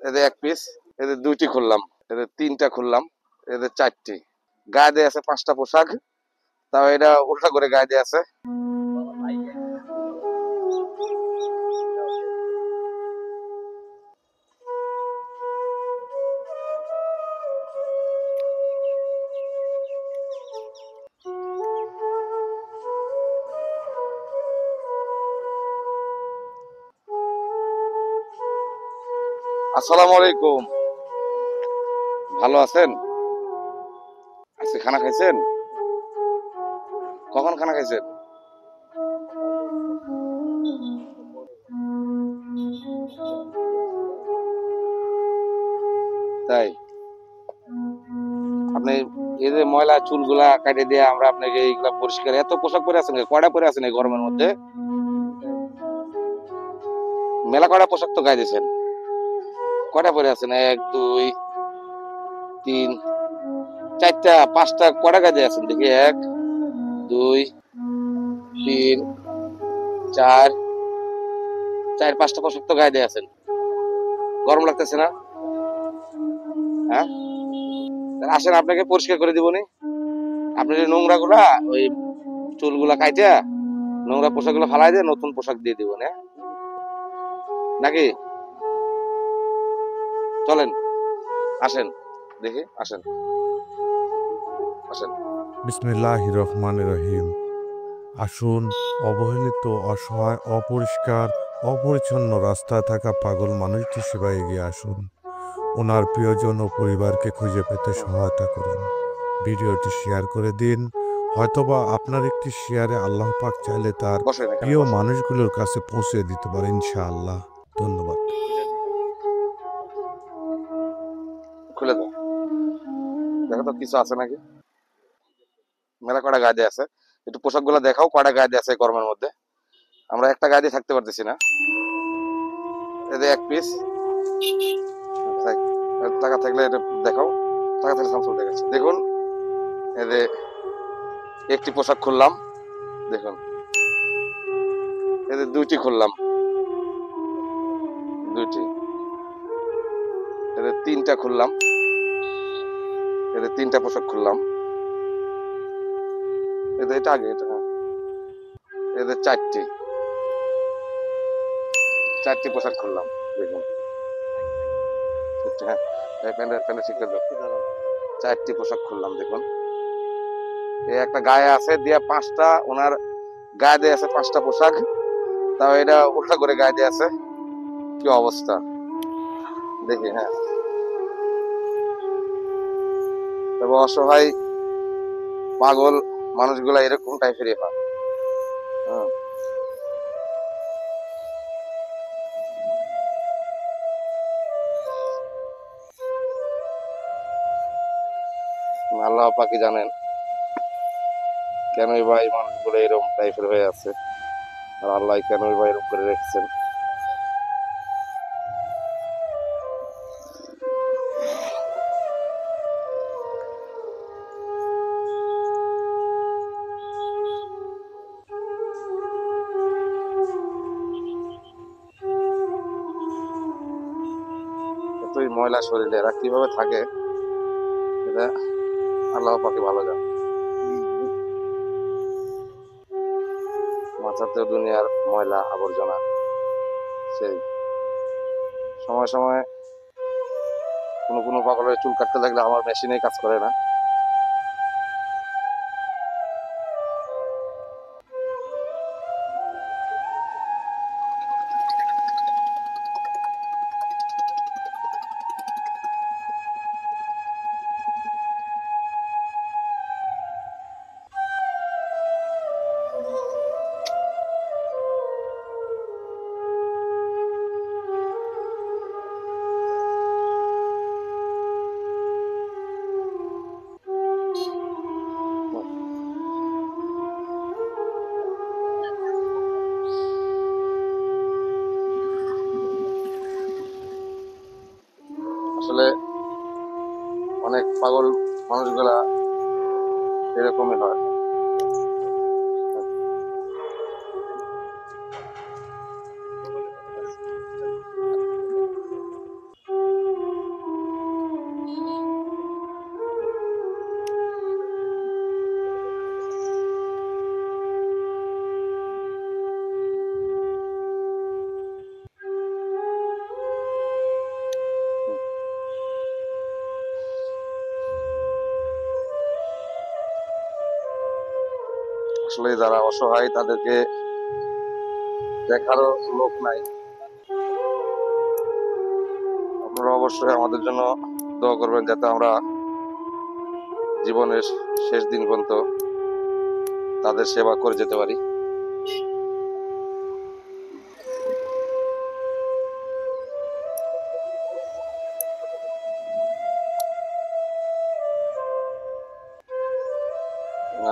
এদের এক পিস, এদের দুইটি খুললাম, এদের তিনটা খুললাম, এদের চারটি। গায়ে দিয়ে আছে পাঁচটা পোশাক, তাও এটা উল্টা করে গায়ে দিয়ে আছে। আসসালামু আলাইকুম, ভালো আছেন? আজকে খানা খাইছেন? কখন খানা খাইছেন? তাই আপনি এই যে ময়লা চুলগুলা কাটে দিয়ে আমরা আপনাকে এইগুলা পরিষ্কার, এত পোশাক পরে আছেন, কয়টা পরে আছেন এই গরমের মধ্যে? মেলা কয়টা পোশাক তো গায়ে দিয়েছেন, কয়টা পরে আছেন? এক, দুই, তিন, চারটা, পাঁচটা, কয়টা গায়ে দিয়ে আছেন দেখি? এক, দুই, তিন, চার, চার পাঁচটা পোশাক তো গায়ে দিয়ে আছেন। গরম লাগতেছে না? হ্যাঁ, আসেন আপনাকে পরিষ্কার করে দিবনি। আপনি যে নোংরা গুলা, ওই চুলগুলা কাইটা নোংরা পোশাক গুলো ফালাই দিয়ে নতুন পোশাক দিয়ে দিব না, নাকি? চলেন, আসেন দেখি, আসেন আসেন। বিসমিল্লাহির রহমানির রহিম। আসুন, অবহেলিত, অসহায়, অপরিষ্কার, অপরিচ্ছন্ন রাস্তায় থাকা পাগল মানুষটির সেবায় এগিয়ে আসুন। ওনার প্রিয়জন ও পরিবারকে খুঁজে পেতে সহায়তা করুন। ভিডিওটি শেয়ার করে দিন। হয়তোবা আপনার একটি শেয়ারে আল্লাহ পাক চাইলে তার বসেন, এখানে প্রিয় বসেন। মানুষগুলোর কাছে পৌঁছে দিতে পারে ইনশাআল্লাহ। ধন্যবাদ। খুলে দাও, দেখো তো কিছু আছে নাকি। মেলা কয়টা গায়ে দিয়ে আছে, একটু পোশাক গুলা দেখাও, কয়টা গায়ে দিয়ে আছে গরমের মধ্যে। আমরা একটা গায়ে দিয়ে থাকতে পারতেছি না। এদের এক পিস, টাকা থাকলে এটা দেখাও, টাকা থাকলে স্যামসুং দেখাচ্ছে। দেখুন, এদের একটি পোশাক খুললাম, দেখুন। এদের দুইটি খুললাম, দুইটি। এদের তিনটা খুললাম, এদের তিনটা পোশাক খুললাম। এদের এটা আগে, এটা হ্যাঁ। এদের চারটি, চারটি পোশাক খুললাম, দেখুন। হ্যাঁ, প্যান্ডেল ঠিক করে দাও। চারটি পোশাক খুললাম, দেখুন। এই একটা গায়ে আছে দিয়া পাঁচটা, ওনার গায়ে দিয়ে আছে পাঁচটা পোশাক, তাও এটা উল্টা করে গায়ে দিয়ে আছে। কি অবস্থা দেখি। হ্যাঁ, তবে অসহায় পাগল মানুষগুলা এরকম টাইপেরই হয়। হ্যাঁ, আল্লাহ পাকি জানেন কেনই বা এই মানুষগুলো এরকম টাইপের হয়ে আছে, আর আল্লাহ কেনই বা এরকম করে রেখেছেন। এতই ময়লা শরীরে এরা কিভাবে থাকে, এটা আল্লাহ পাকি ভালো জানে। মাথাতেও দুনিয়ার ময়লা আবর্জনা, সেই সময় সময় কোনো কোনো পাগলের চুল কাটতে লাগলে আমার মেশিনে কাজ করে না। আসলে অনেক পাগল মানুষগুলা এরকমই হয়। আসলে যারা অসহায় তাদেরকে দেখারও লোক নাই। আপনারা অবশ্যই আমাদের জন্য দোয়া করবেন যাতে আমরা জীবনের শেষ দিন পর্যন্ত তাদের সেবা করে যেতে পারি।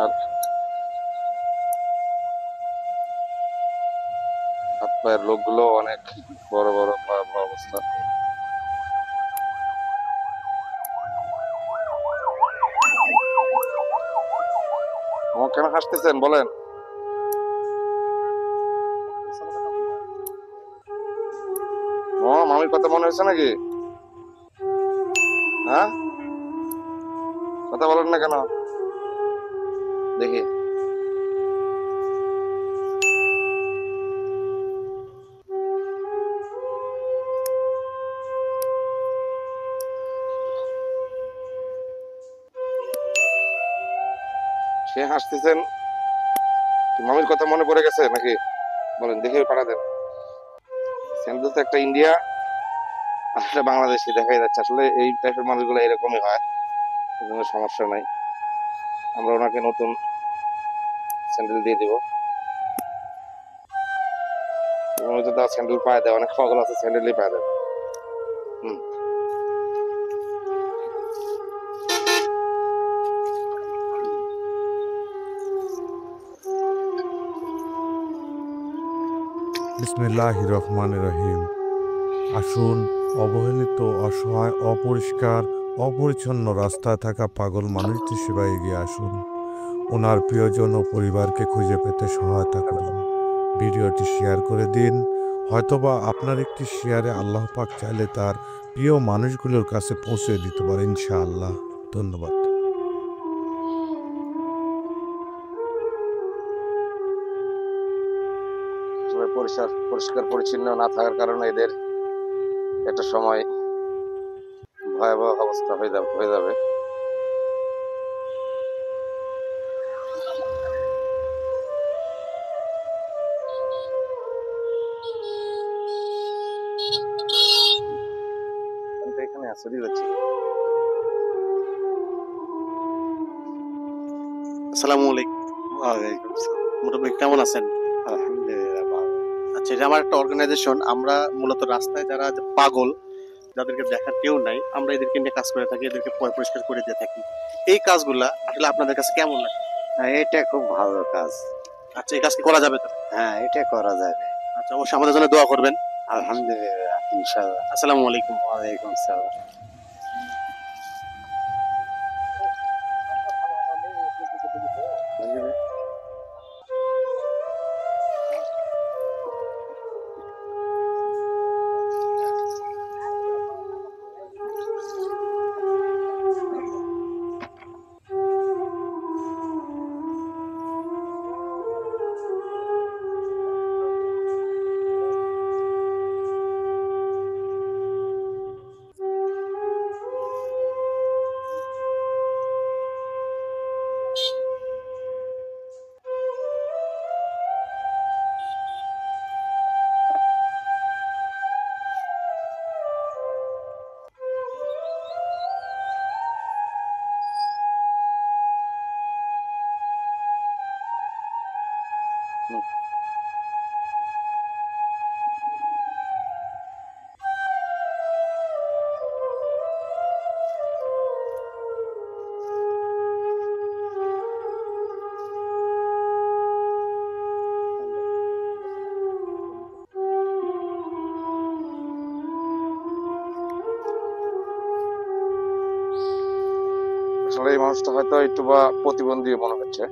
আর হাত পায়ের লোকগুলো অনেক বড় বড় ভয়াবহ অবস্থা। আমার কেন হাসতেছেন বলেন? মামির কথা মনে হয়েছে নাকি? হ্যাঁ, কথা বলেন না কেন দেখি। সে হাসতেছেন, মামির কথা মনে পড়ে গেছে নাকি বলেন দেখে পাঠা দেন। স্যান্ডেল তো একটা ইন্ডিয়া আর একটা বাংলাদেশি দেখাই যাচ্ছে। আসলে এই টাইপের মানুষগুলো এরকমই হয়, কোনো সমস্যা নাই। আমরা ওনাকে নতুন স্যান্ডেল দিয়ে দিব। স্যান্ডেল পায়ে দেয়, অনেক পাগল আছে স্যান্ডেলই পায়ে দেয়। হম। বিসমিল্লাহির রহমানির রহিম। আসুন, অবহেলিত, অসহায়, অপরিষ্কার, অপরিচ্ছন্ন রাস্তায় থাকা পাগল মানুষটির সেবায় এগিয়ে আসুন। ওনার প্রিয়জন ও পরিবারকে খুঁজে পেতে সহায়তা করুন। ভিডিওটি শেয়ার করে দিন। হয়তোবা আপনার একটি শেয়ারে আল্লাহ পাক চাইলে তার প্রিয় মানুষগুলোর কাছে পৌঁছে দিতে পারে ইনশাআল্লাহ। ধন্যবাদ। আসলে পরিষ্কার পরিচ্ছন্ন না থাকার কারণে এদের একটা সময় ভয়াবহ অবস্থা হয়ে যাবে। আমি তো এখানে আসতে যাচ্ছি। আসসালামু আলাইকুম। ওয়ালাইকুম আসসালাম। মুরব্বী কেমন আছেন? আলহামদুলিল্লাহ ভালো। আচ্ছা, এটা আমার একটা অর্গানাইজেশন। আমরা মূলত রাস্তায় যারা যে পাগল, যাদেরকে দেখার কেউ নাই, আমরা এদেরকে নিয়ে কাজ করে থাকি, এদেরকে পরিষ্কার করে দিয়ে থাকি। এই কাজগুলা আসলে আপনাদের কাছে কেমন লাগে? এটা খুব ভালো কাজ। আচ্ছা, এই কাজ কি করা যাবে তো? হ্যাঁ, এটা করা যাবে। আচ্ছা, অবশ্যই আমাদের জন্য দোয়া করবেন। আলহামদুলিল্লাহ, ইনশাআল্লাহ। আসসালামু আলাইকুম। ওয়ালাইকুম আসসালাম। হুম। আসলে এই মানুষটা হয়তো একটু বা প্রতিবন্ধী মনে হচ্ছে,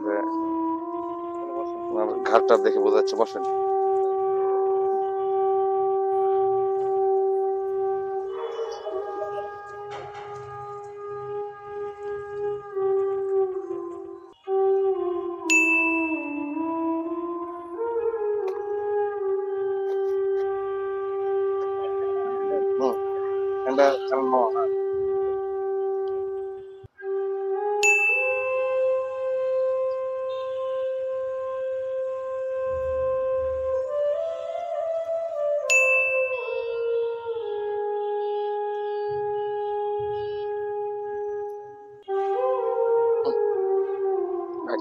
যে ওনার ঘাটটা দেখে বোঝা যাচ্ছে। বসেন। হুম, এটা চালানো না।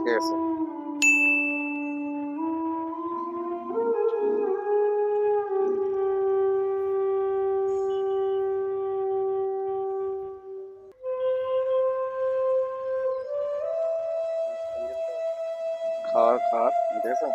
আটকে গেছে। খাওয়ার দেখেছেন?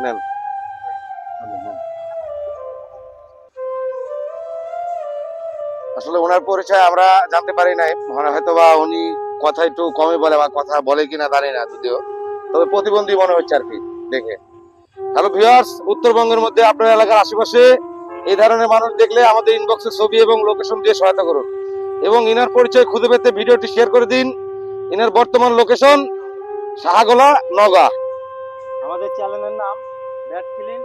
নেন। আসলে ওনার পরিচয় আমরা জানতে পারি নাই, মানে হয়তো বা উনি কথা একটু কমই বলে বা কথা বলে কিনা জানি না যদিও, তবে প্রতিবন্ধী মনে হচ্ছে আর কি দেখে। হ্যালো ভিউয়ার্স, উত্তরবঙ্গের মধ্যে আপনার এলাকার আশেপাশে এই ধরনের মানুষ দেখলে আমাদের ইনবক্সে ছবি এবং লোকেশন দিয়ে সহায়তা করুন এবং ইনার পরিচয় খুঁজে পেতে ভিডিওটি শেয়ার করে দিন। ইনার বর্তমান লোকেশন সাহাগোলা, নওগাঁ। আমাদের চ্যানেলের নাম ব্যাট ক্লিন